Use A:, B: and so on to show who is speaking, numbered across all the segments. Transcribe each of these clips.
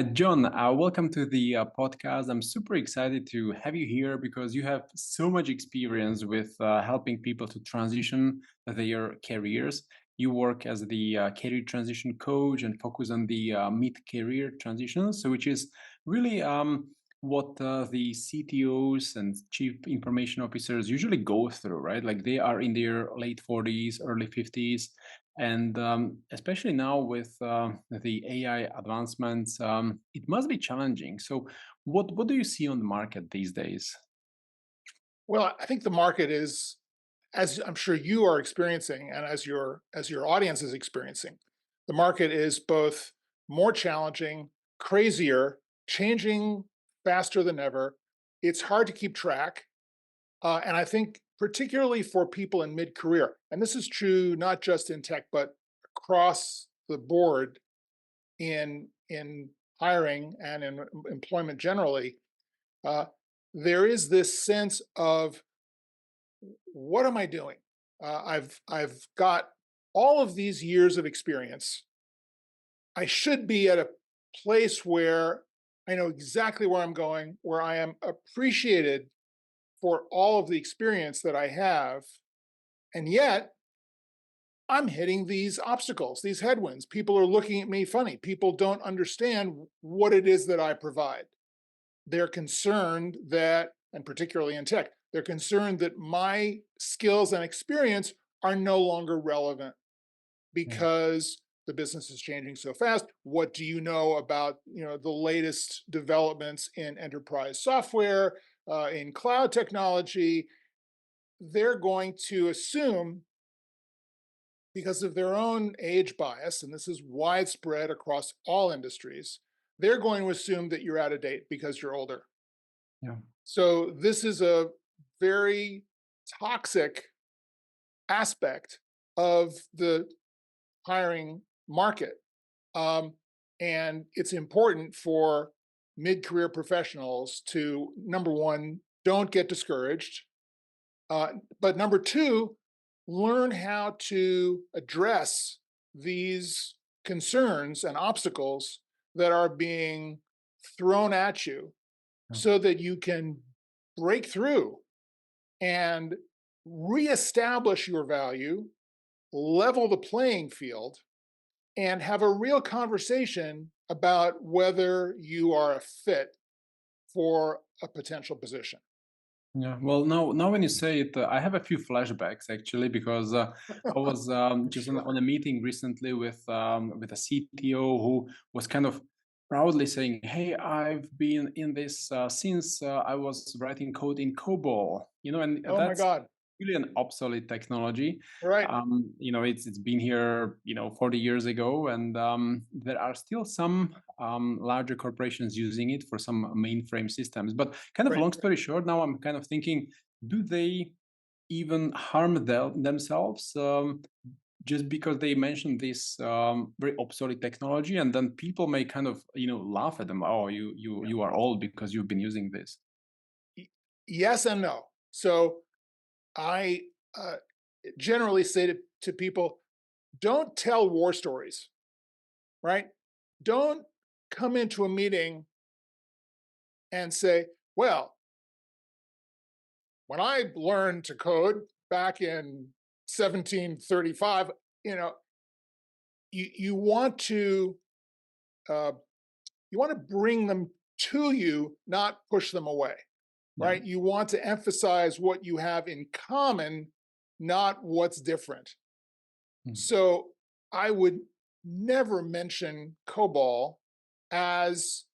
A: John, welcome to the podcast. I'm super excited to have you here because you have so much experience with helping people to transition their careers. You work as the career transition coach and focus on the mid-career transitions, so which is really what the CTOs and chief information officers usually go through, right? Like they are in their late 40s, early 50s, and especially now with the AI advancements, it must be challenging. So, what do you see on the market these days?
B: Well, I think the market is, as I'm sure you are experiencing, and as your audience is experiencing, the market is both more challenging, crazier, changing faster than ever. It's hard to keep track, and I think particularly for people in mid-career, and this is true not just in tech but across the board in hiring and in employment generally. Uh, there is this sense of what am I doing? I've got all of these years of experience. I should be at a place where I know exactly where I'm going, where I am appreciated for all of the experience that I have. And yet I'm hitting these obstacles, these headwinds. People are looking at me funny. People don't understand what it is that I provide. They're concerned that, and particularly in tech, they're concerned that my skills and experience are no longer relevant
A: Yeah.
B: because the business is changing so fast. What do you know about the latest developments in enterprise software, in cloud technology? They're going to assume, because of their own age bias, and this is widespread across all industries, they're going to assume that you're out of date because you're older.
A: Yeah.
B: So this is a very toxic aspect of the hiring market. Um, and it's important for mid-career professionals to, number one, don't get discouraged. But number two, learn how to address these concerns and obstacles that are being thrown at you
A: Yeah.
B: so that you can break through and reestablish your value, level the playing field, and have a real conversation about whether you are a fit for a potential position.
A: Yeah, well, now when you say it, I have a few flashbacks actually because I was just
B: Sure.
A: on a meeting recently with a CTO who was kind of proudly saying, "Hey, I've been in this since I was writing code in COBOL," and
B: Oh my
A: that's
B: God.
A: really an obsolete technology.
B: Right.
A: It's been here, 40 years ago, and there are still some larger corporations using it for some mainframe systems. But kind of
B: Right.
A: long story short, now I'm kind of thinking, do they even harm themselves just because they mention this very obsolete technology, and then people may kind of laugh at them. Oh,
B: Yeah.
A: you are old because you've been using this.
B: Y- Yes and no. So I generally say to people, don't tell war stories, right? Don't come into a meeting and say, well, when I learned to code back in 1735, you know, you want to uh, you want to bring them to you, not push them away,
A: Yeah.
B: right? You want to emphasize what you have in common, not what's different.
A: Mm.
B: So I would never mention COBOL as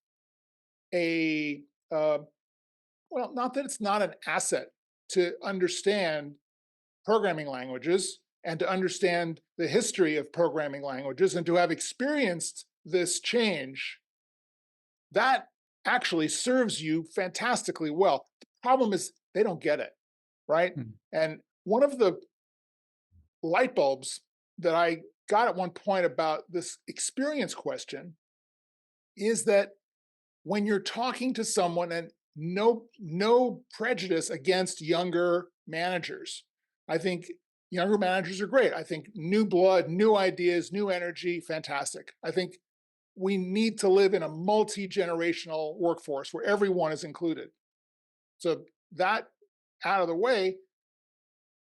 B: a well, not that it's not an asset to understand programming languages and to understand the history of programming languages and to have experienced this change. That actually serves you fantastically well. The problem is they don't get it, right?
A: Mm.
B: And one of the light bulbs that I got at one point about this experience question is that when you're talking to someone, and no prejudice against younger managers. I think younger managers are great. I think new blood, new ideas, new energy, fantastic. I think we need to live in a multi-generational workforce where everyone is included. So that out of the way,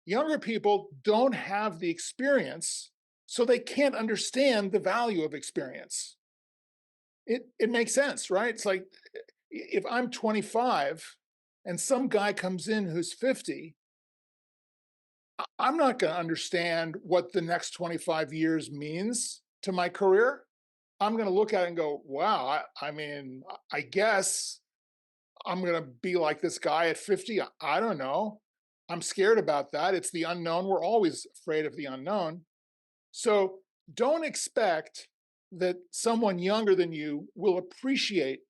B: younger people don't have the experience, so they can't understand the value of experience. It makes sense, right? It's like if I'm 25 and some guy comes in who's 50, I'm not going to understand what the next 25 years means to my career. I'm going to look at it and go, wow, I mean, I guess I'm going to be like this guy at 50. I don't know. I'm scared about that. It's the unknown. We're always afraid of the unknown. So don't expect that someone younger than you will appreciate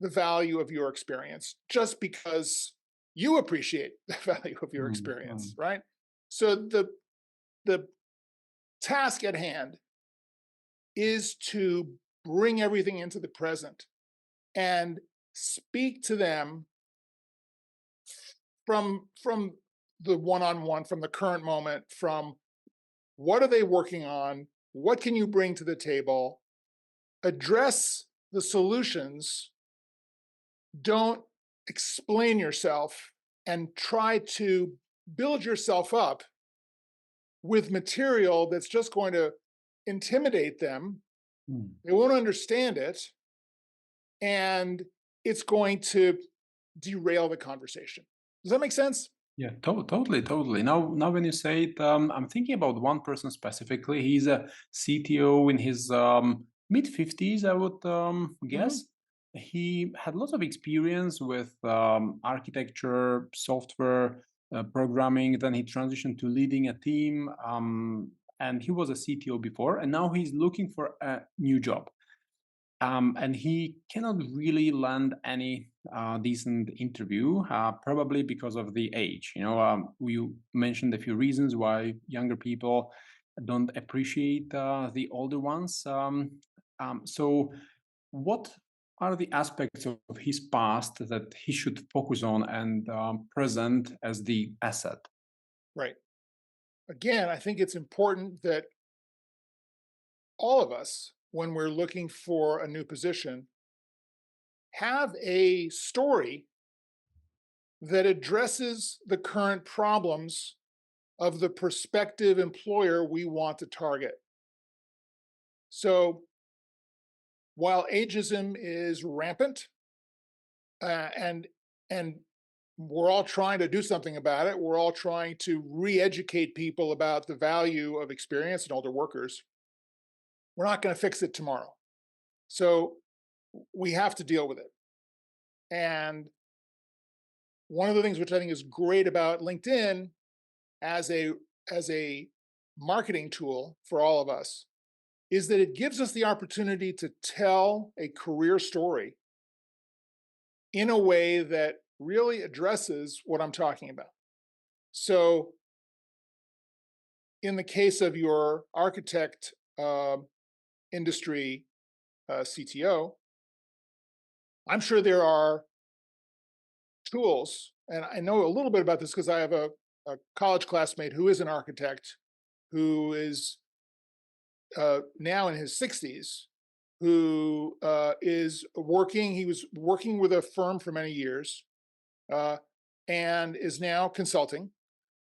B: the value of your experience just because you appreciate the value of your
A: Mm,
B: experience,
A: mm,
B: right? So the task at hand is to bring everything into the present and speak to them from the one-on-one, from the current moment, from what are they working on, what can you bring to the table, address the solutions, don't explain yourself, and try to build yourself up with material that's just going to intimidate them.
A: mm.
B: They won't understand it, and it's going to derail the conversation. Does that make sense?
A: Yeah, totally, totally. Now when you say it, I'm thinking about one person specifically. He's a CTO in his mid 50s, I would
B: Hmm.
A: guess. He had lots of experience with architecture, software, programming. Then he transitioned to leading a team, and he was a CTO before, and now he's looking for a new job. And he cannot really land any decent interview, probably because of the age. You mentioned a few reasons why younger people don't appreciate the older ones. So, what are the aspects of his past that he should focus on and present as the asset?
B: Right. Again, I think it's important that all of us, when we're looking for a new position, have a story that addresses the current problems of the prospective employer we want to target. So while ageism is rampant, and we're all trying to do something about it, we're all trying to re-educate people about the value of experience in older workers. We're not going to fix it tomorrow, so we have to deal with it. And one of the things which I think is great about LinkedIn as a marketing tool for all of us is that it gives us the opportunity to tell a career story in a way that really addresses what I'm talking about. So, in the case of your architect industry CTO, I'm sure there are tools, and I know a little bit about this because I have a college classmate who is an architect who is now in his 60s, who he was working with a firm for many years, uh, and is now consulting.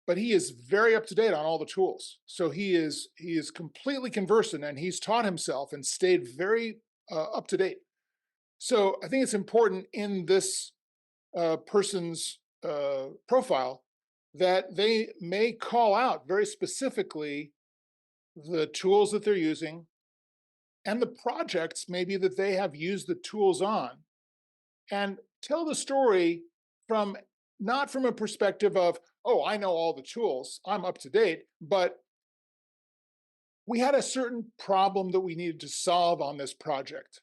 B: But he is very up to date on all the tools. So he is completely conversant, and he's taught himself and stayed very up to date. So I think it's important in this person's profile that they may call out very specifically the tools that they're using and the projects maybe that they have used the tools on, and tell the story from not from a perspective of, oh, I know all the tools, I'm up to date, but we had a certain problem that we needed to solve on this project.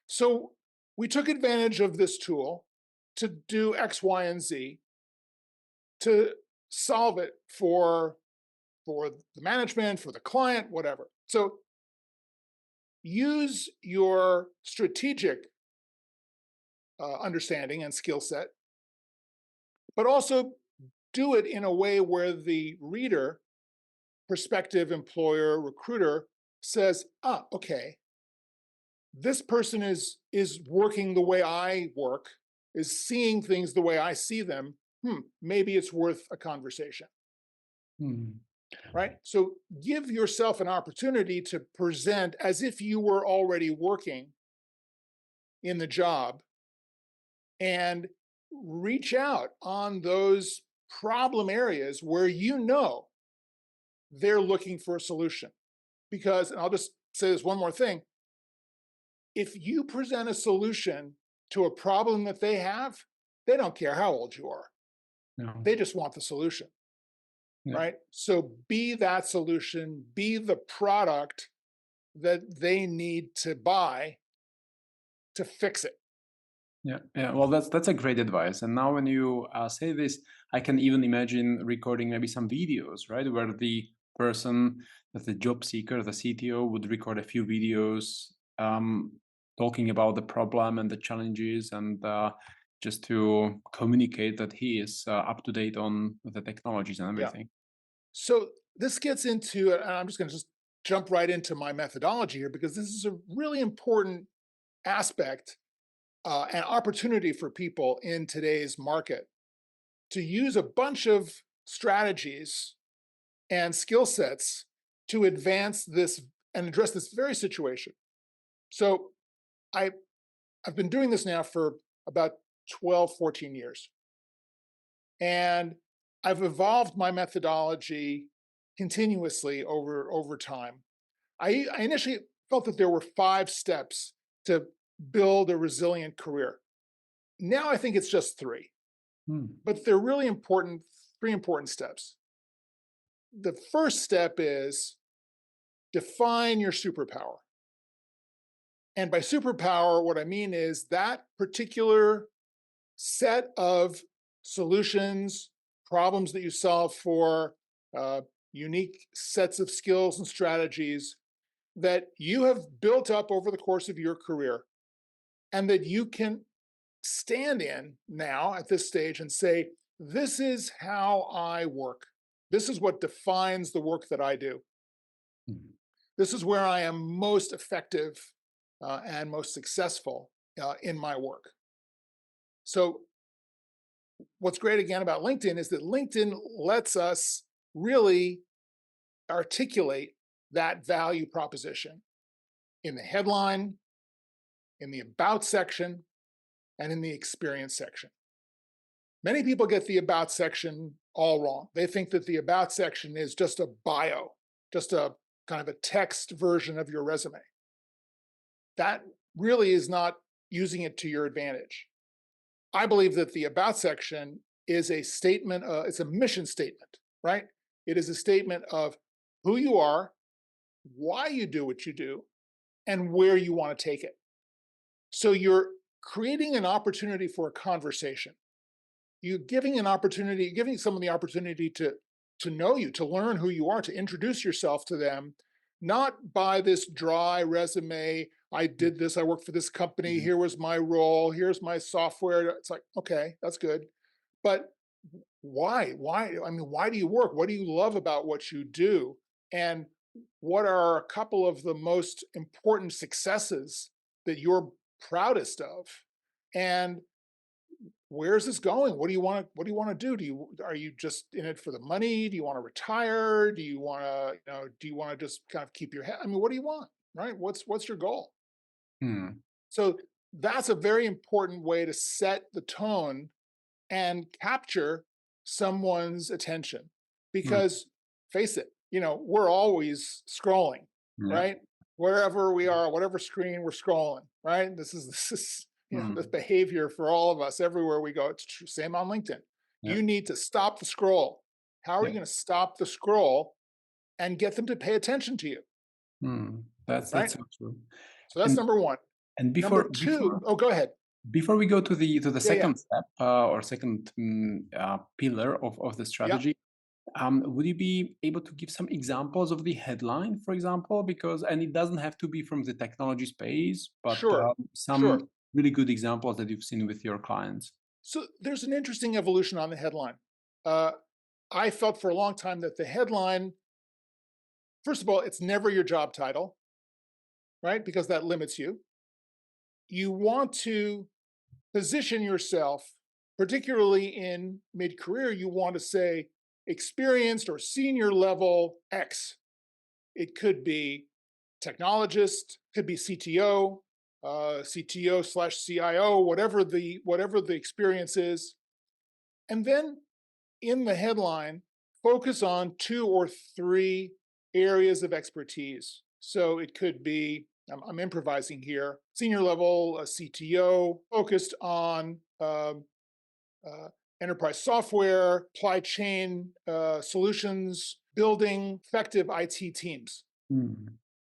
B: So we took advantage of this tool to do X, Y, and Z to solve it for the management, for the client, whatever. So use your strategic understanding and skill set, but also do it in a way where the reader, prospective employer, recruiter says, ah, okay, this person is working the way I work, is seeing things the way I see them. Maybe it's worth a conversation,
A: Hmm.
B: right? So give yourself an opportunity to present as if you were already working in the job and reach out on those problem areas where you know they're looking for a solution. Because, and I'll just say this one more thing, if you present a solution to a problem that they have, they don't care how old you are.
A: No.
B: They just want the solution,
A: Yeah.
B: right? So be that solution, be the product that they need to buy to fix it.
A: Yeah, yeah. Well, that's a great advice. And now, when you say this, I can even imagine recording maybe some videos, right, where the person, that the job seeker, the CTO, would record a few videos talking about the problem and the challenges, and just to communicate that he is up to date on the technologies and
B: Yeah.
A: everything.
B: So this gets into, and I'm just going to just jump right into my methodology here because this is a really important aspect and opportunity for people in today's market to use a bunch of strategies and skill sets to advance this and address this very situation. So I, I've been doing this now for about 12, 14 years. And I've evolved my methodology continuously over time. I initially felt that there were 5 steps to build a resilient career. Now I think it's just 3,
A: Hmm.
B: but they're really important, 3 important steps. The first step is define your superpower. And by superpower, what I mean is that particular set of solutions, problems that you solve for, uh, unique sets of skills and strategies that you have built up over the course of your career and that you can stand in now at this stage and say, this is how I work. This is what defines the work that I do.
A: Hmm.
B: This is where I am most effective and most successful in my work. So, what's great again about LinkedIn is that LinkedIn lets us really articulate that value proposition in the headline, in the about section, and in the experience section. Many people get the about section all wrong. They think that the about section is just a bio, just a kind of a text version of your resume. That really is not using it to your advantage. I believe that the about section is a statement, it's a mission statement, right? It is a statement of who you are, why you do what you do, and where you want to take it. So you're creating an opportunity for a conversation. You're giving someone the opportunity to know you, to learn who you are, to introduce yourself to them, not by this dry resume. I did this, I worked for this company,
A: Mhm.
B: here was my role, here's my software. It's like, okay, that's good. But why? Why? I mean, why do you work? What do you love about what you do? And what are a couple of the most important successes that you're proudest of? And where's this going? What do you want to do? Are you just in it for the money? Do you want to retire? Do you want to, do you want to just kind of keep your head? I mean, what do you want? Right? What's your goal?
A: Hmm.
B: So that's a very important way to set the tone and capture someone's attention.
A: Hmm.
B: Because face it, we're always scrolling,
A: Yeah.
B: right? Wherever we are, whatever screen we're scrolling, right? This is this
A: Hmm.
B: behavior for all of us everywhere we go. It's true. Same on LinkedIn.
A: Yeah.
B: You need to stop the scroll. How are you
A: Yeah.
B: going to stop the scroll and get them to pay attention to you,
A: Hmm. That's
B: right?
A: so true.
B: So that's
A: And
B: number one.
A: and
B: Number
A: before
B: two,
A: before
B: oh, go ahead.
A: before we go to the
B: Yeah, yeah,
A: second step, or second pillar of the
B: yeah.
A: strategy, would you be able to give some examples of the headline, for example? Because, and it doesn't have to be from the technology space, but
B: Sure, sure.
A: some really good examples that you've seen with your clients.
B: So there's an interesting evolution on the headline. Uh, I felt for a long time that the headline, first of all, it's never your job title, right? Because that limits you. you want to position yourself, particularly in mid-career, you want to say experienced or senior level X. It could be technologist, could be CTO, CTO slash CIO, whatever the experience is. And then in the headline, focus on two or three areas of expertise. So it could be, I'm improvising here, senior level, a CTO focused on uh, enterprise software, supply chain solutions, building effective IT teams,
A: Mm.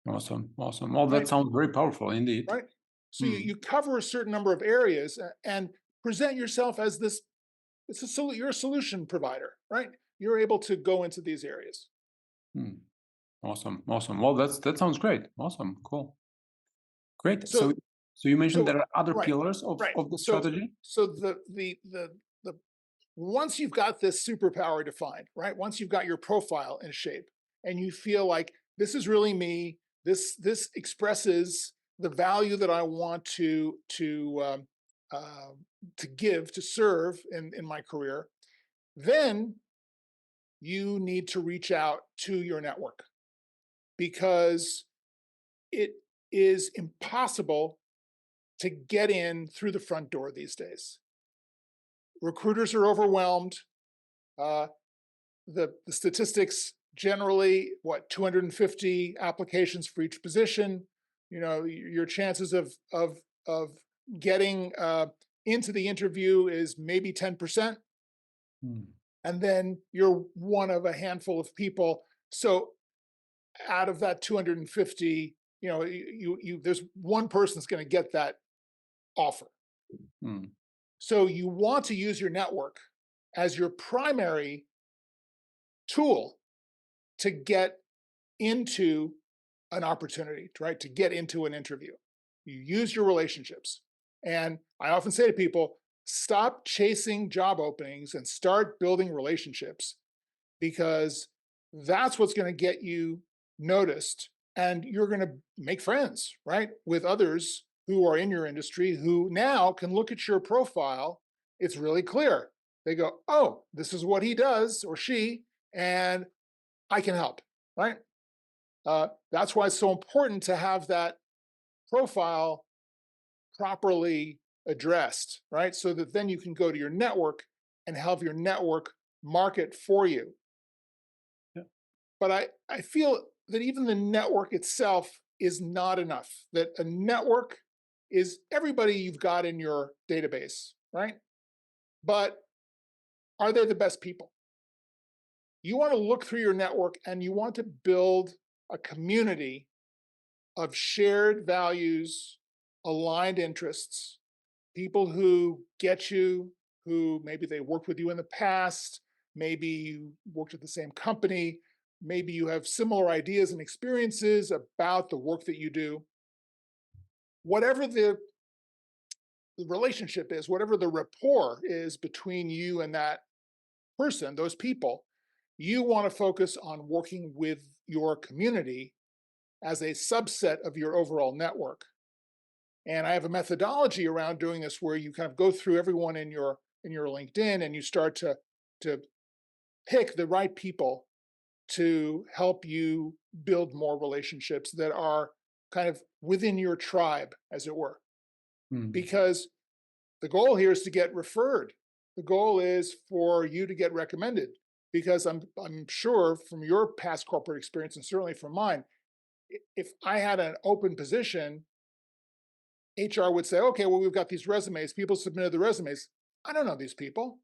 A: Awesome. Awesome. Well, that
B: right?
A: sounds very powerful indeed.
B: Right. So you,
A: Mm.
B: you cover a certain number of areas and present yourself as this. You're a solution provider, right? You're able to go into these areas.
A: Mm. Awesome. Awesome. Well, that sounds great. Awesome. Cool. Great. So
B: So
A: so you mentioned
B: so
A: there are other
B: right,
A: pillars
B: right.
A: of the
B: So
A: strategy?
B: so the once you've got this superpower defined, right? Once you've got your profile in shape and you feel like this is really me, this expresses the value that I want uh, to give to serve in my career, then you need to reach out to your network because it is impossible to get in through the front door these days. Recruiters are overwhelmed. Uh, the statistics generally, what, 250 applications for each position. You know, your chances of getting into the interview is maybe 10%,
A: Mm.
B: and then you're one of a handful of people. So out of that 250, you know, there's one person that's going to get that offer.
A: Mm.
B: So you want to use your network as your primary tool to get into an opportunity, right? To get into an interview. You use your relationships. And I often say to people, stop chasing job openings and start building relationships because that's what's going to get you noticed. And you're going to make friends, right? With others who are in your industry who now can look at your profile. It's really clear. They go, oh, this is what he does or she, and I can help, right? That's why it's so important to have that profile properly addressed, right? So that then you can go to your network and have your network market for you.
A: Yeah.
B: But I feel that even the network itself is not enough, that a network is everybody you've got in your database, right? But are they the best people? You want to look through your network and you want to build a community of shared values, aligned interests, people who get you, who maybe they worked with you in the past, maybe you worked at the same company, maybe you have similar ideas and experiences about the work that you do. Whatever the relationship is, whatever the rapport is between you and that person, those people, you want to focus on working with your community as a subset of your overall network. And I have a methodology around doing this where you kind of go through everyone in your LinkedIn and you start to pick the right people to help you build more relationships that are kind of within your tribe, as it were.
A: Mm.
B: Because the goal here is to get referred. The goal is for you to get recommended. Because I'm sure from your past corporate experience and certainly from mine, if I had an open position, HR would say, okay, well, we've got these resumes. People submitted the resumes. I don't know these people.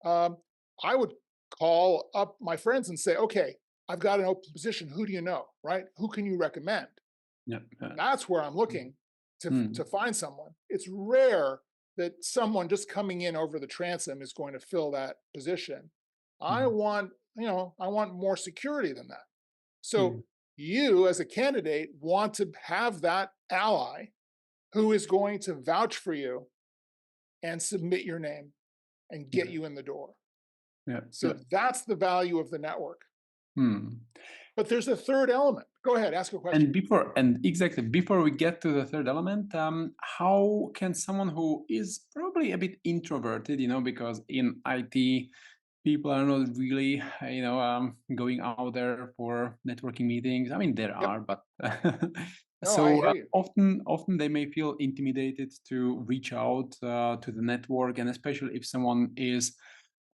B: Um, I would call up my friends and say, okay, I've got an open position. Who do you know? Right? Who can you recommend?
A: Yeah.
B: That's where I'm looking to
A: Mm.
B: find someone. It's rare that someone just coming in over the transom is going to fill that position. I
A: Mm.
B: want, I want more security than that.
A: Mm.
B: So you as a candidate want to have that ally who is going to vouch for you and submit your name and get
A: Yeah.
B: you in the door.
A: Yeah.
B: So
A: Yeah.
B: that's the value of the network.
A: Mm.
B: But there's a third element. Go ahead, ask a question.
A: And exactly before we get to the third element, how can someone who is probably a bit introverted, because in IT people are not really, going out there for networking meetings. I mean, there
B: Yep.
A: are, but
B: No, I
A: so
B: hear you.
A: often they may feel intimidated to reach out to the network, and especially if someone is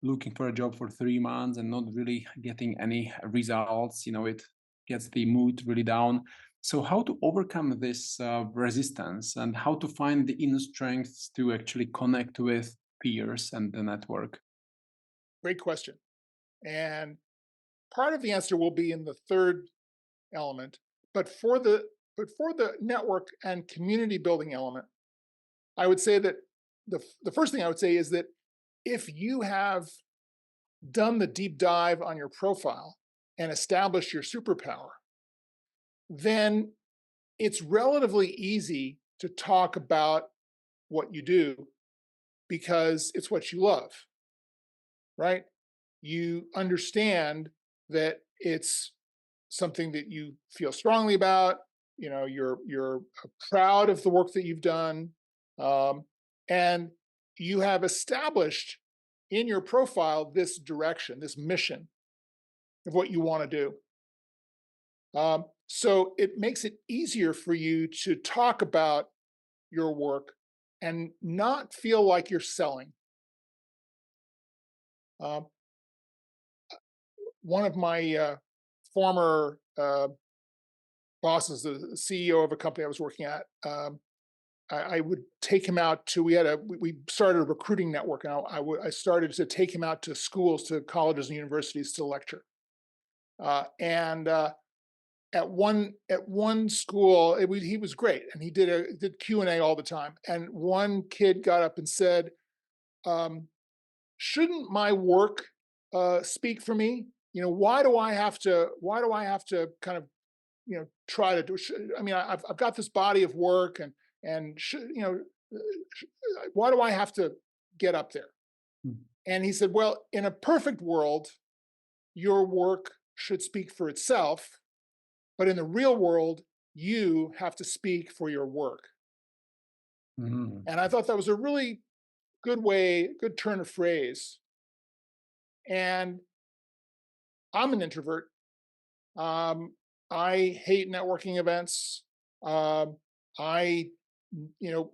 A: looking for a job for 3 months and not really getting any results, it gets the mood really down. So, how to overcome this resistance and how to find the inner strength to actually connect with peers and the network?
B: Great question. And part of the answer will be in the third element, but for the network and community building element, I would say that the first thing I would say is that if you have done the deep dive on your profile and established your superpower, then it's relatively easy to talk about what you do because it's what you love, right? You understand that it's something that you feel strongly about. You're proud of the work that you've done, um, and you have established in your profile this direction, this mission of what you want to do. So it makes it easier for you to talk about your work and not feel like you're selling. Um, One of my former bosses, the CEO of a company I was working at, I would take him out to. We started a recruiting network, and I started to take him out to schools, to colleges and universities to lecture. And at one school, he was great, and he did Q&A all the time. And one kid got up and said, um, "Shouldn't my work speak for me? Why do I have to kind of try to do? I mean, I've got this body of work, and why do I have to get up there?"
A: Mm.
B: And he said, "Well, in a perfect world, your work should speak for itself, but in the real world, you have to speak for your work."
A: Mhm.
B: And I thought that was a really good turn of phrase. And I'm an introvert. Um, I hate networking events. I, you know,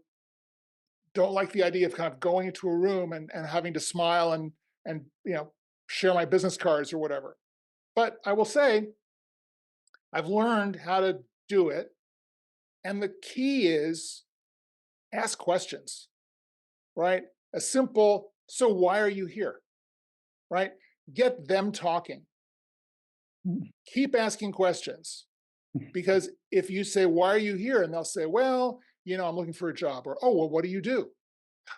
B: don't like the idea of kind of going into a room and having to smile and share my business cards or whatever. But I will say I've learned how to do it, and the key is ask questions, right? A simple, "So why are you here?" Right? Get them talking.
A: Mm.
B: Keep asking questions, because if you say, "Why are you here?" and they'll say, "Well, I'm looking for a job," or, "Oh, well, what do you do?"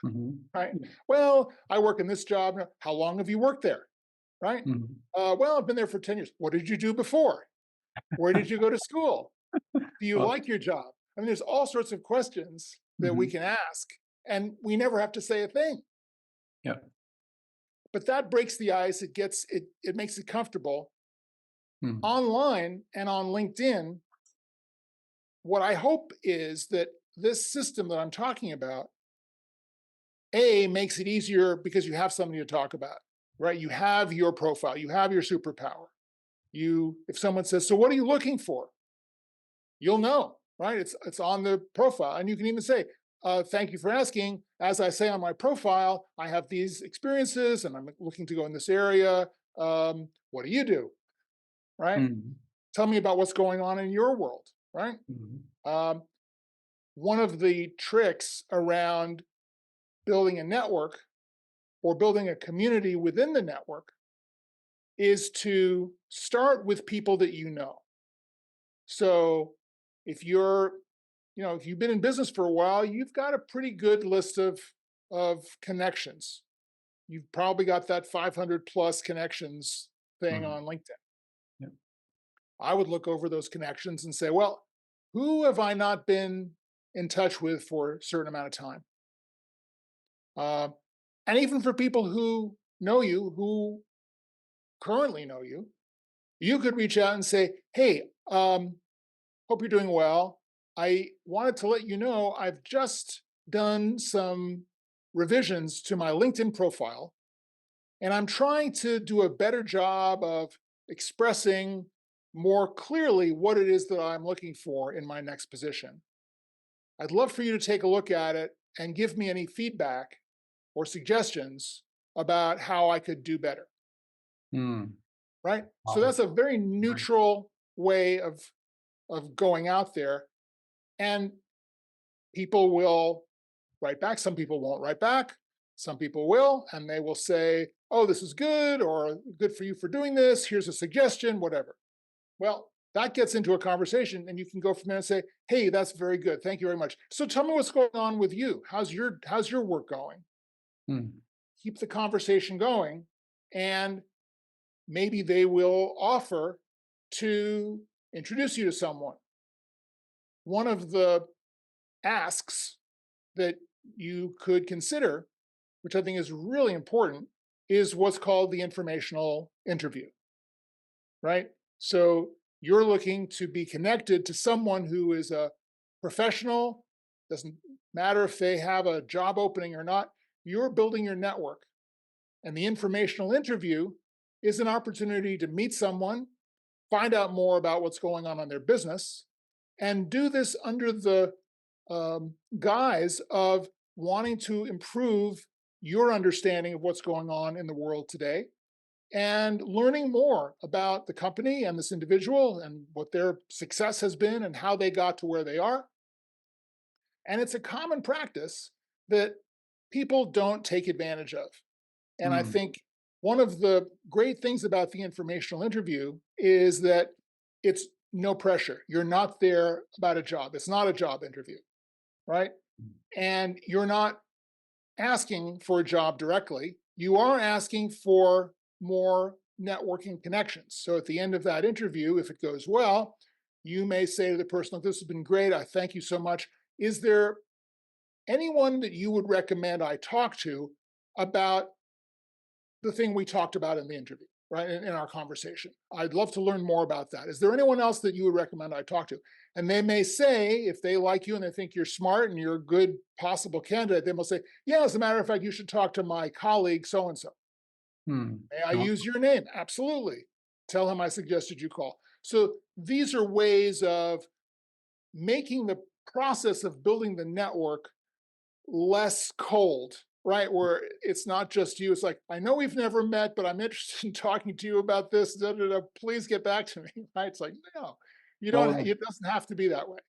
A: Mhm.
B: Right? "Well, I work in this job." "How long have you worked there?" Right?
A: Mhm.
B: "Well, I've been there for 10 years." "What did you do before? Where did you go to school? Do you
A: Well,
B: like your job?" I mean, there's all sorts of questions that we
A: mhm.
B: can ask, and we never have to say a thing.
A: Yeah.
B: But that breaks the ice. It makes it comfortable.
A: Mm.
B: Online and on LinkedIn, what I hope is that this system that I'm talking about, A, makes it easier because you have something to talk about, right? You have your profile, you have your superpower. If someone says, "So what are you looking for?" You'll know, right? It's on the profile. And you can even say, "Thank you for asking. As I say on my profile, I have these experiences and I'm looking to go in this area. What do you do?" Right?
A: Mhm.
B: "Tell me about what's going on in your world," right?
A: Mhm.
B: Um, One of the tricks around building a network or building a community within the network is to start with people that you know. So if if you've been in business for a while, you've got a pretty good list of connections. You've probably got that 500 plus connections thing
A: Mhm.
B: on LinkedIn.
A: Yeah.
B: I would look over those connections and say, "Well, who have I not been in touch with for a certain amount of time?" Uh, and even for people who know you, who currently know you, you could reach out and say, "Hey, Hope you're doing well. I wanted to let you know I've just done some revisions to my LinkedIn profile, and I'm trying to do a better job of expressing more clearly what it is that I'm looking for in my next position. I'd love for you to take a look at it and give me any feedback or suggestions about how I could do better,
A: Mm.
B: right? So
A: Wow.
B: that's a very
A: Right.
B: neutral way of going out there, and people will write back. Some people won't write back. Some people will, and they will say, "Oh, this is good," or "Good for you for doing this. Here's a suggestion," whatever. Well, that gets into a conversation, and you can go from there and say, "Hey, that's very good. Thank you very much. So tell me what's going on with you. How's your work going?"
A: Mm.
B: Keep the conversation going, and maybe they will offer to introduce you to someone. One of the asks that you could consider, which I think is really important, is what's called the informational interview, right? So you're looking to be connected to someone who is a professional, doesn't matter if they have a job opening or not, you're building your network. And the informational interview is an opportunity to meet someone, find out more about what's going on in their business, and do this under the guise of wanting to improve your understanding of what's going on in the world today and learning more about the company and this individual and what their success has been and how they got to where they are. And it's a common practice that people don't take advantage of. And I
A: Mm.
B: think one of the great things about the informational interview is that it's no pressure. You're not there about a job. It's not a job interview, right? And you're not asking for a job directly. You are asking for more networking connections. So at the end of that interview, if it goes well, you may say to the person, "Look, this has been great. I thank you so much. Is there anyone that you would recommend I talk to about the thing we talked about in the interview, right? In our conversation. I'd love to learn more about that. Is there anyone else that you would recommend I talk to?" And they may say, if they like you and they think you're smart and you're a good possible candidate, they will say, "Yeah, as a matter of fact, you should talk to my colleague so and so.
A: Mm.
B: May I
A: No.
B: use your name?" "Absolutely. Tell him I suggested you call." So these are ways of making the process of building the network less cold, right? Where it's not just you. It's like, "I know we've never met, but I'm interested in talking to you about this. Da, da, da. Please get back to me." Right? It's like, no, you don't.
A: Well,
B: It doesn't have to be that way.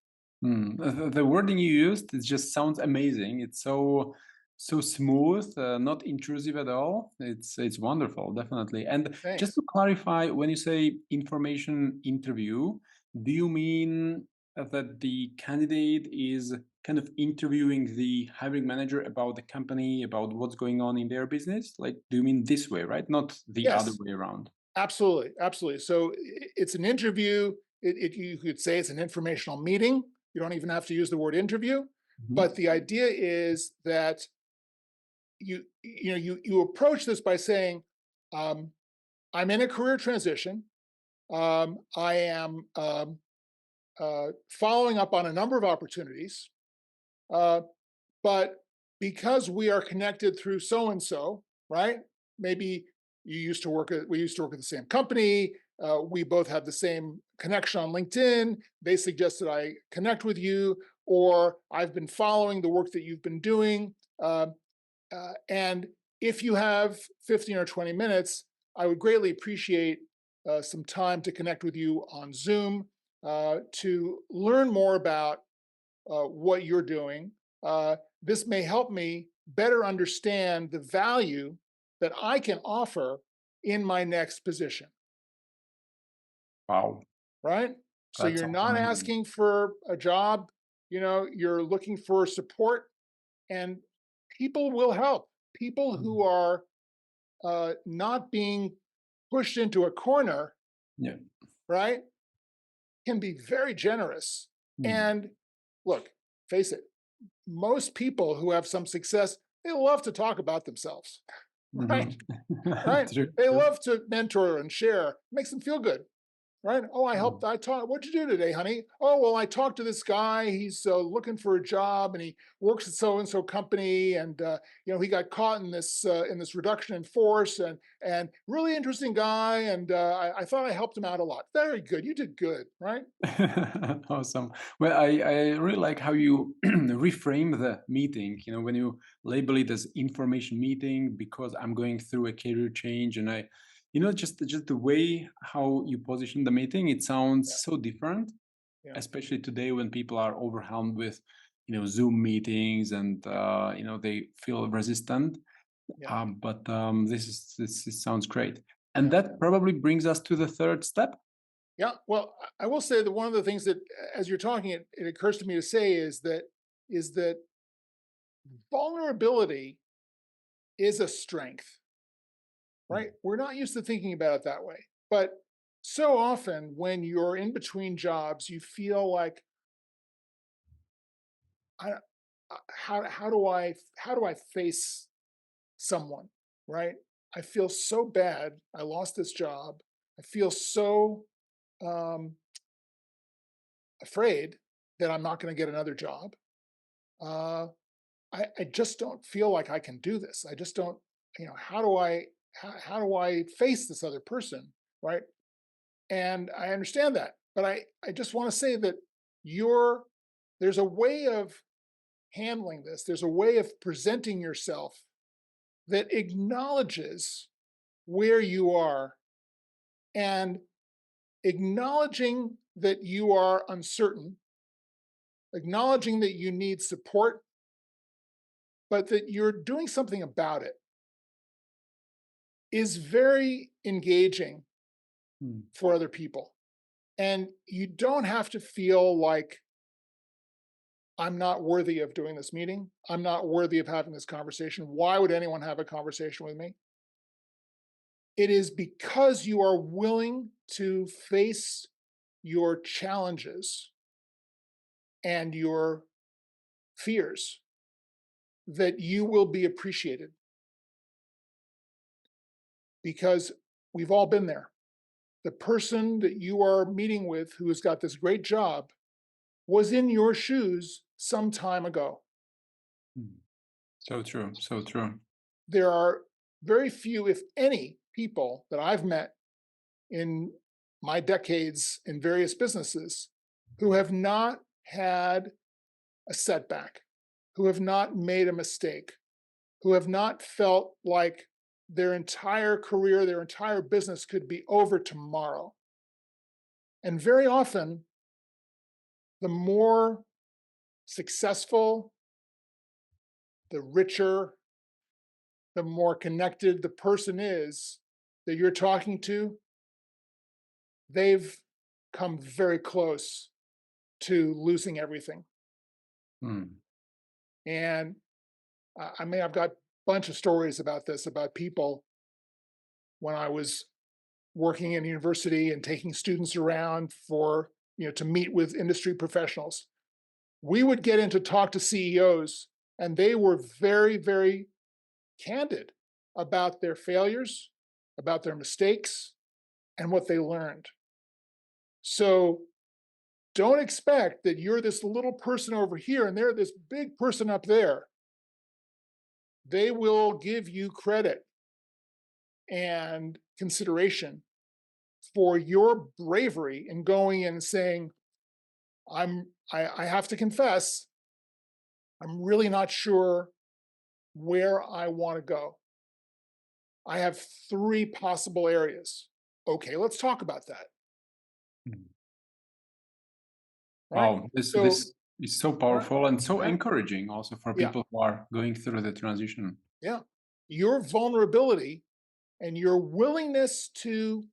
A: The wording you used, it just sounds amazing. It's so smooth, not intrusive at all. It's wonderful, definitely. And just
B: Thanks.
A: to clarify, when you say information interview, do you mean that the candidate is kind of interviewing the hiring manager about the company, about what's going on in their business? Like, do you mean this way, right? Not the other
B: Yes,
A: way around.
B: absolutely, absolutely. So it's an interview. You could say it's an informational meeting. You don't even have to use the word interview. But
A: Mhm.
B: the idea is that you approach this by saying, um, "I'm in a career transition. I am following up on a number of opportunities, uh, but because we are connected through so and so, right? Maybe we used to work at the same company. We both have the same connection on LinkedIn. They suggested I connect with you, or I've been following the work that you've been doing. And if you have 15 or 20 minutes, I would greatly appreciate some time to connect with you on Zoom to learn more about what you're doing. This may help me better understand the value that I can offer in my next position,"
A: Wow,
B: right? So
A: that
B: you're
A: sounds
B: not
A: amazing.
B: asking for a job, you're looking for support, and people will help. People who
A: Mhm.
B: are not being pushed into a corner,
A: Yeah.
B: right, can be very generous.
A: Mm.
B: And look, face it, most people who have some success, they love to talk about themselves, right?
A: Mhm.
B: Right?
A: True,
B: They
A: true.
B: love to mentor and share. It makes them feel good. right? Oh, I
A: Mm.
B: helped. I taught. What'd you do today, honey? Oh, well, I talked to this guy. He's looking for a job, and he works at so and so company, and he got caught in this reduction in force, and really interesting guy, and I thought I helped him out a lot. Very good. You did good, right?
A: Awesome. Well, I really like how you reframe the meeting. You know, when you label it as information meeting because I'm going through a career change, and just the way how you position the meeting, it
B: Yeah,
A: sounds so different,
B: yeah,
A: especially today when people are overwhelmed with Zoom meetings and they feel resistant.
B: yeah,
A: But this sounds great, and
B: yeah.
A: that probably brings us to the third step.
B: Yeah, well, I will say that one of the things that, as you're talking, it occurs to me to say is that vulnerability is a strength, right?
A: Mm.
B: We're not used to thinking about it that way, but so often when you're in between jobs, you feel like, I, how do I face someone, right? I feel so bad. I lost this job. I feel so um, afraid that I'm not going to get another job. Uh, I just don't feel like I can do this. I just don't, how do I face this other person? Right. And I understand that. But I just want to say that you're there's a way of handling this. There's a way of presenting yourself that acknowledges where you are and acknowledging that you are uncertain, acknowledging that you need support, but that you're doing something about it is very engaging
A: Mm.
B: for other people. And you don't have to feel like I'm not worthy of doing this meeting. I'm not worthy of having this conversation. Why would anyone have a conversation with me? It is because you are willing to face your challenges and your fears that you will be appreciated because we've all been there. The person that you are meeting with who has got this great job was in your shoes some time ago.
A: Mm. So true, so true.
B: There are very few, if any, people that I've met in my decades in various businesses who have not had a setback, who have not made a mistake, who have not felt like their entire career, their entire business could be over tomorrow. And very often, the more successful, the richer, the more connected the person is that you're talking to, they've come very close to losing everything.
A: Mm.
B: And I mean, I've got a bunch of stories about this, about people when I was working in university and taking students around to meet with industry professionals. We would get in to talk to CEOs, and they were very, very candid about their failures, about their mistakes, and what they learned. So don't expect that you're this little person over here and they're this big person up there. They will give you credit and consideration for your bravery in going in and saying, I have to confess, I'm really not sure where I want to go. I have three possible areas. Okay, let's talk about that.
A: Mm.
B: Right.
A: Wow, this
B: So,
A: this is so
B: right,
A: powerful and so
B: yeah,
A: encouraging also for
B: yeah,
A: people who are going through the transition.
B: yeah. Your vulnerability and your willingness to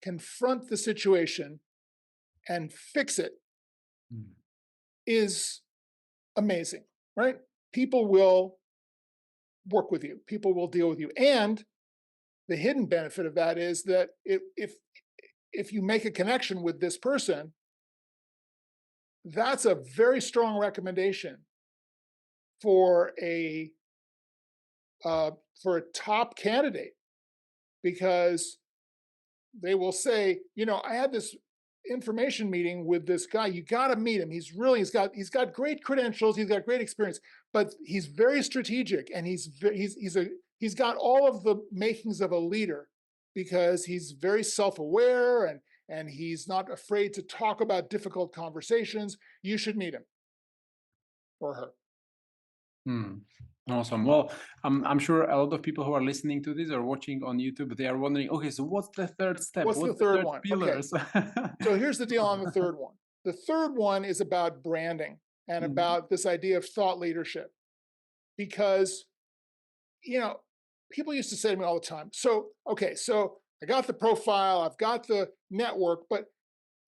B: confront the situation and fix it
A: Mm.
B: is amazing, right? People will work with you, people will deal with you. And the hidden benefit of that is that if you make a connection with this person, that's a very strong recommendation for a uh, for a top candidate because they will say, I had this information meeting with this guy. You got to meet him. He's got great credentials. He's got great experience, but he's very strategic, and he's got all of the makings of a leader because he's very self-aware, and he's not afraid to talk about difficult conversations. You should meet him or her.
A: Hmm. Awesome. Well, I'm sure a lot of people who are listening to this or watching on YouTube, they are wondering, okay, so what's the third step?
B: What's the
A: What's the
B: third
A: third
B: one? Okay,
A: pillars?
B: so here's the deal on the third one. The third one is about branding and
A: Mhm.
B: about this idea of thought leadership because, you know, people used to say to me all the time, so, okay, so I got the profile, I've got the network, but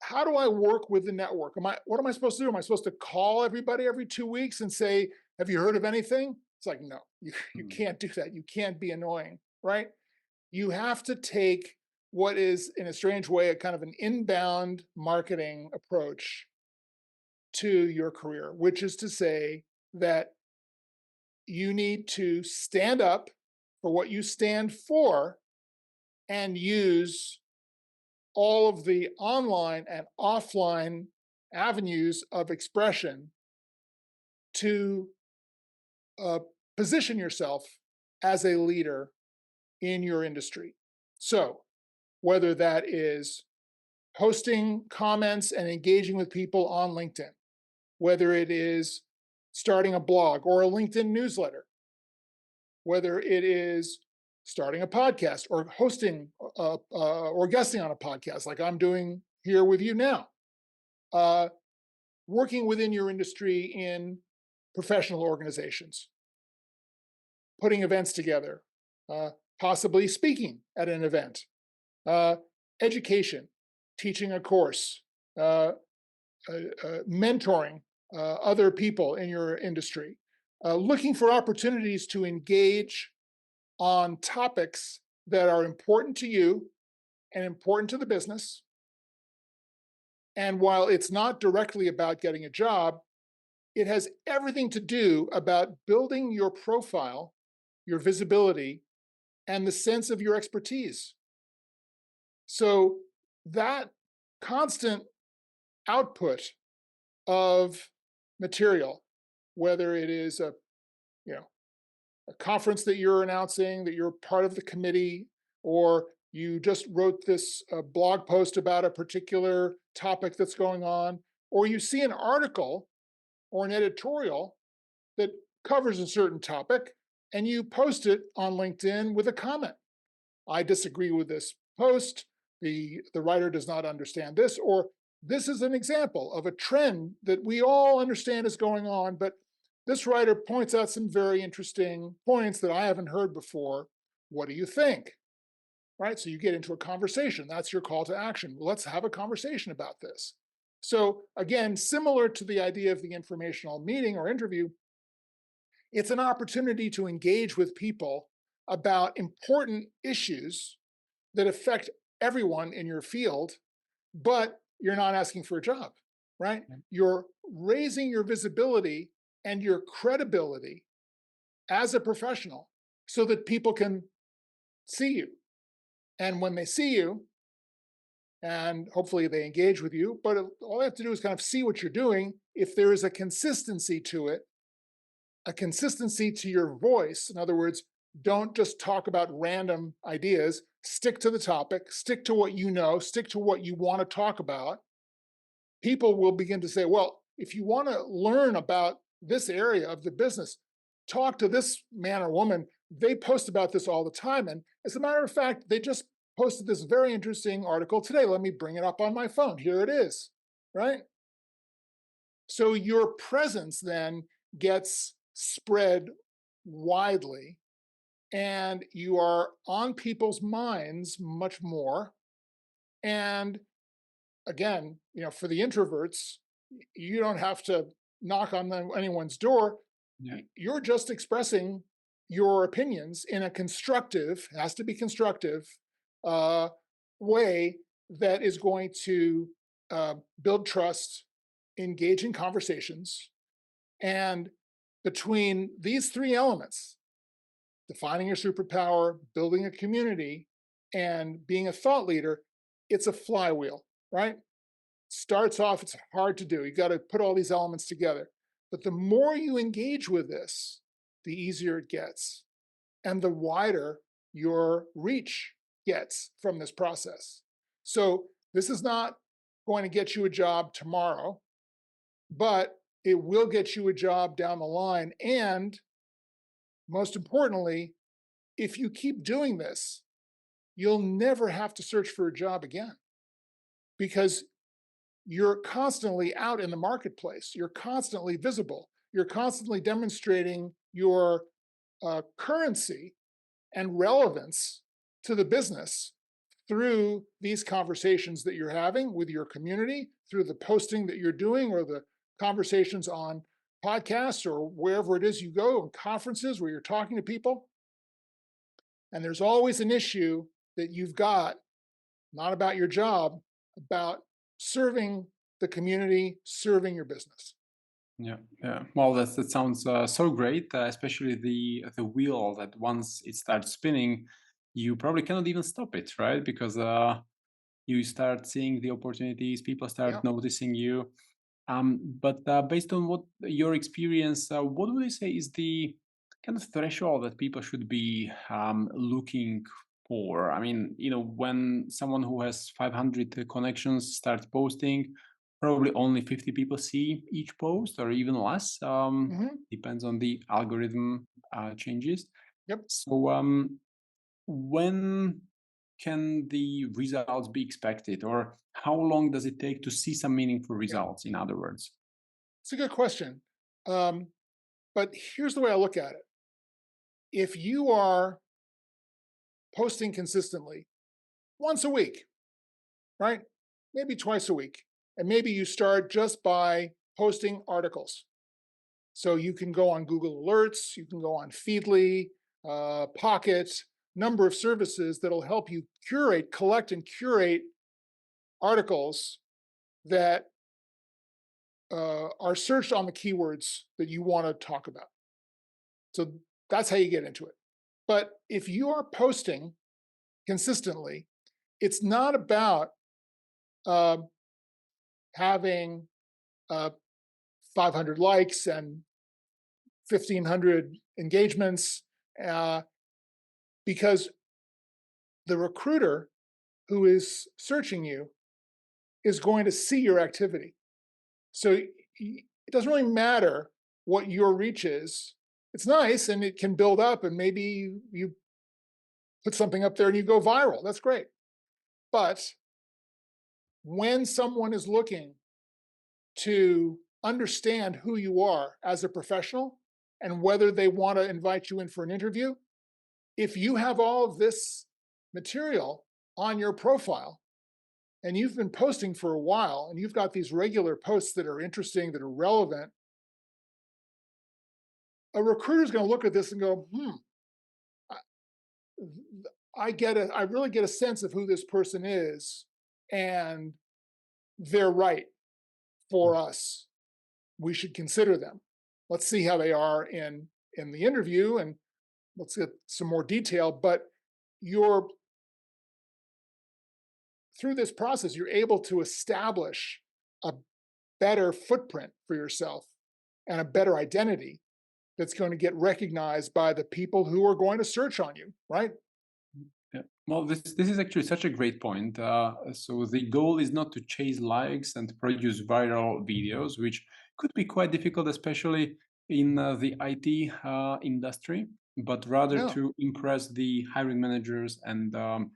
B: how do I work with the network? What am I supposed to do? Am I supposed to call everybody every 2 weeks and say, have you heard of anything? It's like, no, you
A: Mm.
B: can't do that. You can't be annoying, right? You have to take what is, in a strange way, a kind of an inbound marketing approach to your career, which is to say that you need to stand up for what you stand for and use all of the online and offline avenues of expression to uh, position yourself as a leader in your industry. So, whether that is posting comments and engaging with people on LinkedIn, whether it is starting a blog or a LinkedIn newsletter, whether it is starting a podcast or hosting or guesting on a podcast like I'm doing here with you now, uh, working within your industry in professional organizations, putting events together, uh, possibly speaking at an event, uh, education, teaching a course, uh, mentoring other people in your industry, looking for opportunities to engage on topics that are important to you and important to the business. And while it's not directly about getting a job, it has everything to do about building your profile, your visibility, and the sense of your expertise. So that constant output of material, whether it is you know a conference that you're announcing, that you're part of the committee, or you just wrote this blog post about a particular topic that's going on, or you see an article or an editorial that covers a certain topic and you post it on LinkedIn with a comment. I disagree with this post. The writer does not understand this, or this is an example of a trend that we all understand is going on, but this writer points out some very interesting points that I haven't heard before. What do you think? Right? So you get into a conversation. That's your call to action. Let's have a conversation about this. So, again, similar to the idea of the informational meeting or interview, it's an opportunity to engage with people about important issues that affect everyone in your field, but you're not asking for a job, right? You're raising your visibility and your credibility as a professional so that people can see you. And when they see you, and hopefully they engage with you, but all they have to do is kind of see what you're doing. If there is a consistency to it, a consistency to your voice, in other words, don't just talk about random ideas, stick to the topic, stick to what you know, stick to what you want to talk about. People will begin to say, well, if you want to learn about this area of the business, talk to this man or woman. They post about this all the time. And as a matter of fact, they just posted this very interesting article today. Let me bring it up on my phone. Here it is, right? So your presence then gets spread widely, and you are on people's minds much more. And again, for the introverts, you don't have to knock on anyone's door.
A: Yeah.
B: You're just expressing your opinions in a constructive, has to be constructive, uh, way that is going to build trust, engage in conversations. And between these three elements, defining your superpower, building a community, and being a thought leader, it's a flywheel, right? Starts off, it's hard to do. You got to put all these elements together. But the more you engage with this, the easier it gets and the wider your reach gets from this process. So this is not going to get you a job tomorrow, but it will get you a job down the line. And most importantly, if you keep doing this, you'll never have to search for a job again because you're constantly out in the marketplace. You're constantly visible. You're constantly demonstrating your currency and relevance to the business through these conversations that you're having with your community, through the posting that you're doing, or the conversations on podcasts or wherever it is you go, and conferences where you're talking to people. And there's always an issue that you've got, not about your job, about serving the community, serving your business.
A: Yeah, yeah. Well, that sounds so great, especially the wheel that once it starts spinning, you probably cannot even stop it, right? Because you start seeing the opportunities, people
B: Yeah.
A: start noticing you. But based on what your experience, what would you say is the kind of threshold that people should be looking for? I mean, when someone who has 500 connections starts posting, probably only 50 people see each post, or even less.
B: Hmm.
A: Depends on the algorithm changes.
B: Yep.
A: So, when can the results be expected, or how long does it take to see some meaningful
B: Yeah.
A: results, in other words?
B: It's a good question. Um, but here's the way I look at it. If you are posting consistently once a week, right? Maybe twice a week. And maybe you start just by posting articles. So you can go on Google Alerts, you can go on Feedly, Pocket, number of services that'll help you curate, collect, and curate articles that are searched on the keywords that you want to talk about. So that's how you get into it. But if you are posting consistently, it's not about uh, having uh, 500 likes and 1,500 engagements, uh, because the recruiter who is searching you is going to see your activity. So it doesn't really matter what your reach is. It's nice and it can build up, and maybe you put something up there and you go viral. That's great. But when someone is looking to understand who you are as a professional and whether they want to invite you in for an interview, if you have all of this material on your profile and you've been posting for a while and you've got these regular posts that are interesting, that are relevant, a recruiter is going to look at this and go, I, I really get a sense of who this person is, and they're right for us. We should consider them. Let's see how they are in the interview, and let's get some more detail. But you're through this process, you're able to establish a better footprint for yourself and a better identity that's going to get recognized by the people who are going to search on you, right?
A: Yeah. Well, this is actually such a great point. So the goal is not to chase likes and produce viral videos, which could be quite difficult, especially in the IT industry, but rather
B: Yeah,
A: to impress the hiring managers and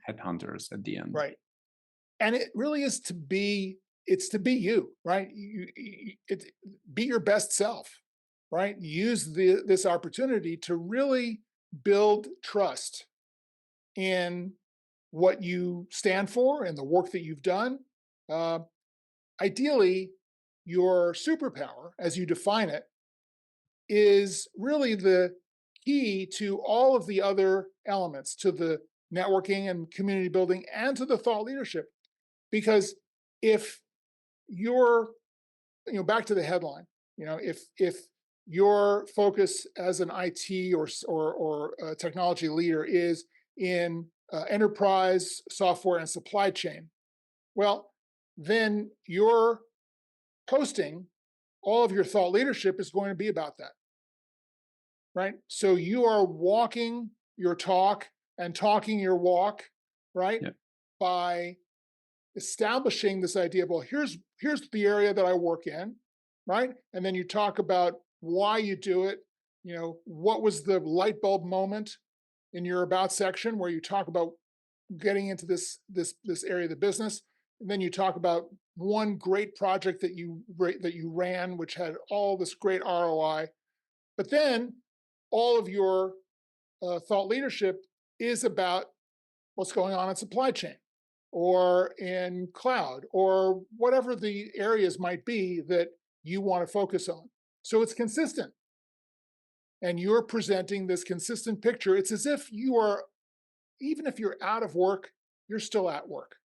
A: headhunters at the end.
B: right. And it really is to be, it's to be you, right? Be your best self, right? Use this opportunity to really build trust in what you stand for and the work that you've done. Uh, Ideally, your superpower, as you define it, is really the key to all of the other elements, to the networking and community building and to the thought leadership. Because if you're, back to the headline, if your focus as an IT or technology leader is in enterprise software and supply chain, well, then your posting, all of your thought leadership is going to be about that, right? So you are walking your talk and talking your walk, right?
A: Yeah.
B: By establishing this idea of, well, here's the area that I work in, right? And then you talk about why you do it. What was the light bulb moment in your about section where you talk about getting into this area of the business, and then you talk about one great project that you ran, which had all this great ROI. But then all of your thought leadership is about what's going on in supply chain or in cloud or whatever the areas might be that you want to focus on. So it's consistent. And you're presenting this consistent picture. It's as if you are, even if you're out of work, you're still at work,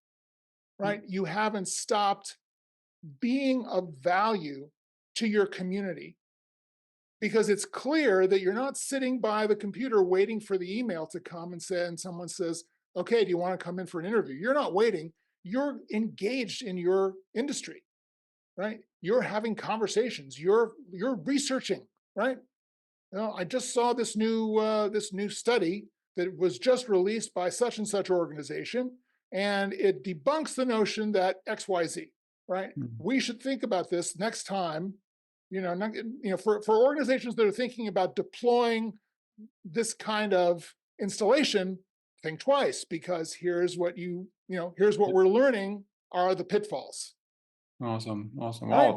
A: Mm.
B: right? You haven't stopped being of value to your community because it's clear that you're not sitting by the computer waiting for the email to come and someone says, okay, do you want to come in for an interview? You're not waiting. You're engaged in your industry, right? You're having conversations. You're researching, right? I just saw this new study that was just released by such and such organization, and it debunks the notion that XYZ, right?
A: Mm.
B: We should think about this next time. For organizations that are thinking about deploying this kind of installation, think twice because here's what we're learning are the pitfalls,
A: Awesome, awesome.
B: right?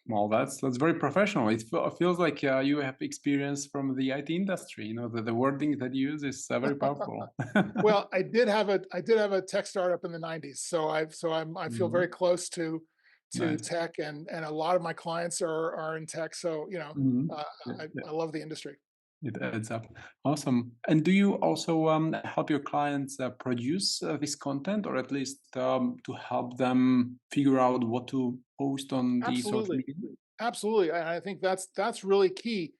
A: Wow, that's very professional. It feels like you have experience from the IT industry. The wording that you use is very powerful.
B: Well, I did have a tech startup in the '90s, I feel very
A: Mhm.
B: close to
A: Nice.
B: tech, and a lot of my clients are in tech. So
A: Mhm.
B: uh,
A: Yeah, yeah,
B: I love the industry.
A: it adds up. Awesome. And do you also help your clients produce this content, or at least to help them figure out what to post on the social
B: Absolutely.
A: media?
B: Absolutely, and I think that's really key.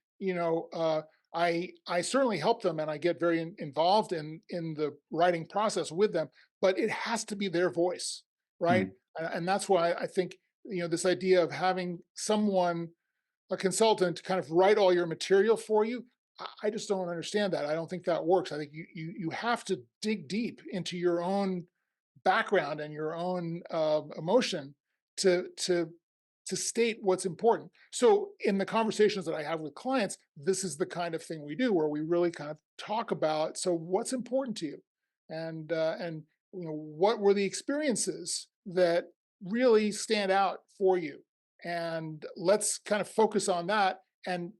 B: I certainly help them, and I get very involved in the writing process with them. But it has to be their voice, right?
A: Mm.
B: And that's why I think this idea of having someone, a consultant, to kind of write all your material for you. I just don't understand that. I don't think that works. I think you have to dig deep into your own background and your own emotion to to to state what's important. So in the conversations that I have with clients, this is the kind of thing we do where we really kind of talk about, so what's important to you, and what were the experiences that really stand out for you, and let's kind of focus on that and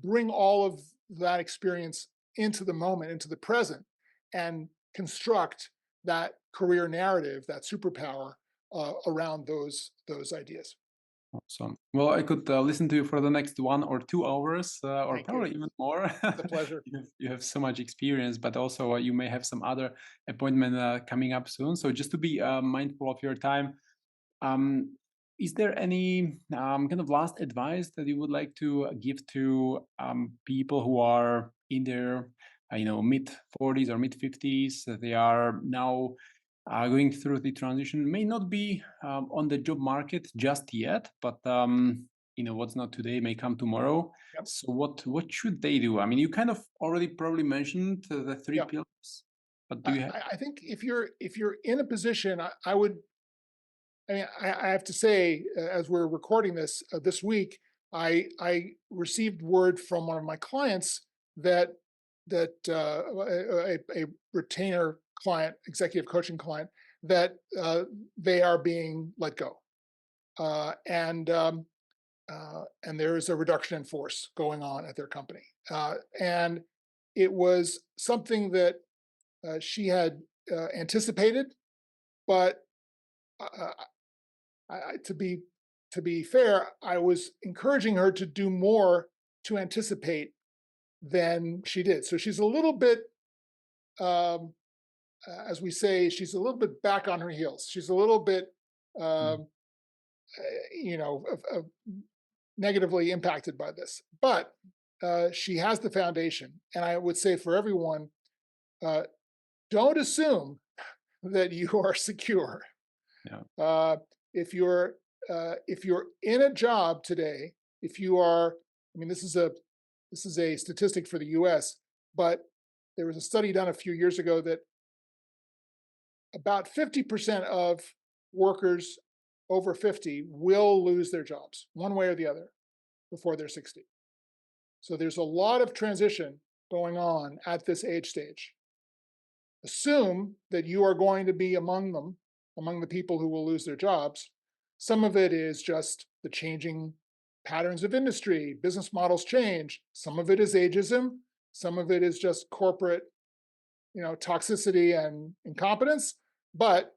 B: bring all of that experience into the moment, into the present, and construct that career narrative, that superpower around those ideas.
A: Awesome. Well, I could listen to you for the next 1 or 2 hours, or
B: Thank you.
A: probably even more.
B: It's a pleasure.
A: You have so much experience, but also you may have some other appointment coming up soon. So just to be mindful of your time, um, is there any kind of last advice that you would like to give to people who are in their, mid 40s or mid 50s? They are now going through the transition, may not be on the job market just yet, but what's not today may come tomorrow.
B: Yep.
A: So what should they do? I mean, you kind of already probably mentioned the three
B: Yep.
A: pillars, but do
B: I,
A: you have?
B: I think if you're in a position, I would. I mean, I have to say, as we're recording this week, I received word from one of my clients that a retainer client, executive coaching client, that they are being let go, and there is a reduction in force going on at their company, and it was something that she had anticipated, but uh, to be fair, I was encouraging her to do more to anticipate than she did. So she's a little bit, um, as we say, she's a little bit back on her heels. She's a little bit,
A: Mm.
B: um, negatively impacted by this, but she has the foundation. And I would say for everyone, uh, don't assume that you are secure.
A: Yeah.
B: Uh, if you're in a job today, if you are, I mean, this is a statistic for the U.S., but there was a study done a few years ago that about 50% of workers over 50 will lose their jobs one way or the other before they're 60. So there's a lot of transition going on at this age stage. Assume that you are going to be among them, among the people who will lose their jobs. Some of it is just the changing patterns of industry, business models change. Some of it is ageism. Some of it is just corporate, toxicity and incompetence. But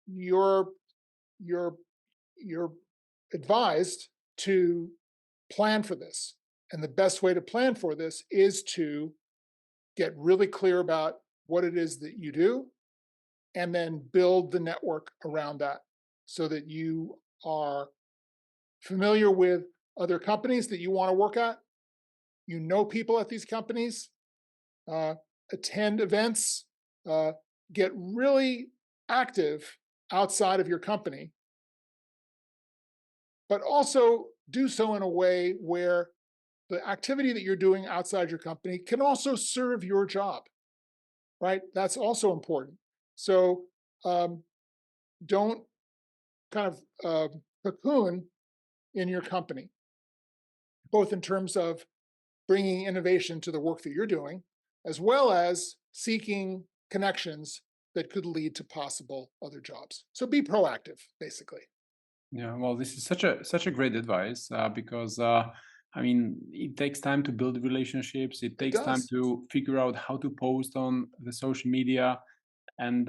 B: you're you're you're advised to plan for this. And the best way to plan for this is to get really clear about what it is that you do and then build the network around that so that you are familiar with other companies that you want to work at. You know people at these companies, uh, attend events, uh, get really active outside of your company, but also do so in a way where the activity that you're doing outside your company can also serve your job, right? That's also important. So um, don't kind of cocoon in your company, both in terms of bringing innovation to the work that you're doing, as well as seeking connections that could lead to possible other jobs. So be proactive, basically.
A: Yeah, well, this is such a great advice because I mean, it takes time to build relationships. It
B: It
A: takes time
B: does.
A: to figure out how to post on the social media, and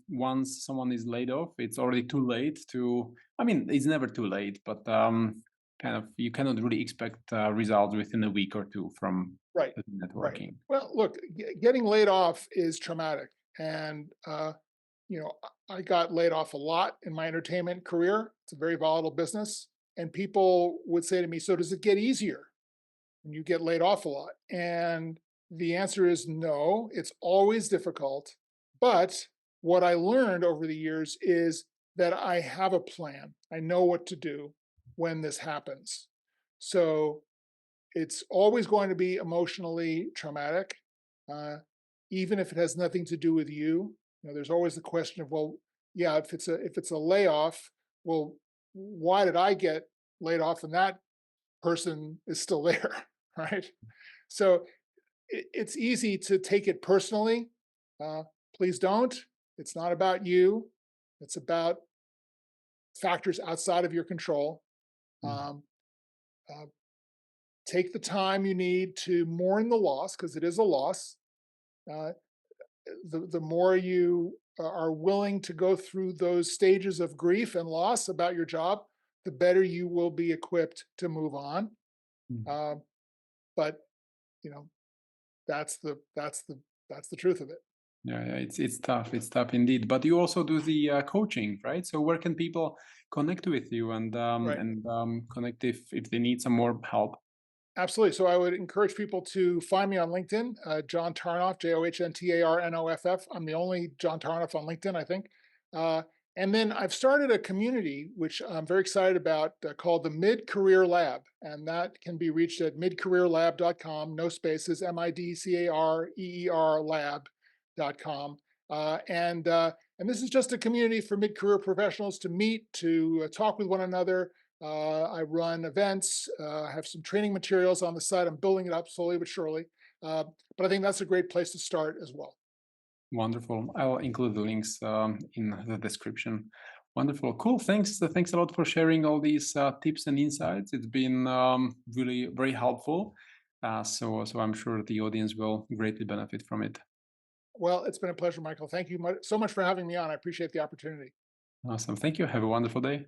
A: once someone is laid off, it's already too late to. I mean, it's never too late, but kind of you cannot really expect results within a week or two from
B: Right.
A: the
B: Right.
A: networking.
B: Well, look, getting laid off is traumatic. And, I got laid off a lot in my entertainment career. It's a very volatile business. And people would say to me, so does it get easier when you get laid off a lot? And the answer is no, it's always difficult. But what I learned over the years is that I have a plan. I know what to do when this happens. So it's always going to be emotionally traumatic, uh, even if it has nothing to do with you. There's always the question of, well, yeah, if it's a layoff, well, why did I get laid off and that person is still there, right? So it's easy to take it personally. Uh, please don't. It's not about you. It's about factors outside of your control.
A: Mm.
B: Um, uh, take the time you need to mourn the loss because it is a loss. Uh, the more you are willing to go through those stages of grief and loss about your job, the better you will be equipped to move on.
A: Mm.
B: Uh, but you know that's the truth of it.
A: Yeah, yeah, it's tough. It's tough indeed. But you also do the coaching, right? So where can people connect with you
B: Right.
A: and connect if they need some more help?
B: Absolutely. So I would encourage people to find me on LinkedIn, John Tarnoff, JohnTarnoff. I'm the only John Tarnoff on LinkedIn, I think. Uh, and then I've started a community, which I'm very excited about, called the Mid Career Lab. And that can be reached at midcareerlab.com, no spaces, MIDCAREER lab.com. Uh, and, uh, and this is just a community for mid career professionals to meet, to talk with one another. I run events. I have some training materials on the site. I'm building it up slowly but surely. Uh, but I think that's a great place to start as well.
A: Wonderful. I'll include the links in the description. Wonderful. Cool. Thanks. Thanks a lot for sharing all these tips and insights. It's been really very helpful. So I'm sure the audience will greatly benefit from it.
B: Well, it's been a pleasure, Michael. Thank you so much for having me on. I appreciate the opportunity.
A: Awesome. Thank you. Have a wonderful day.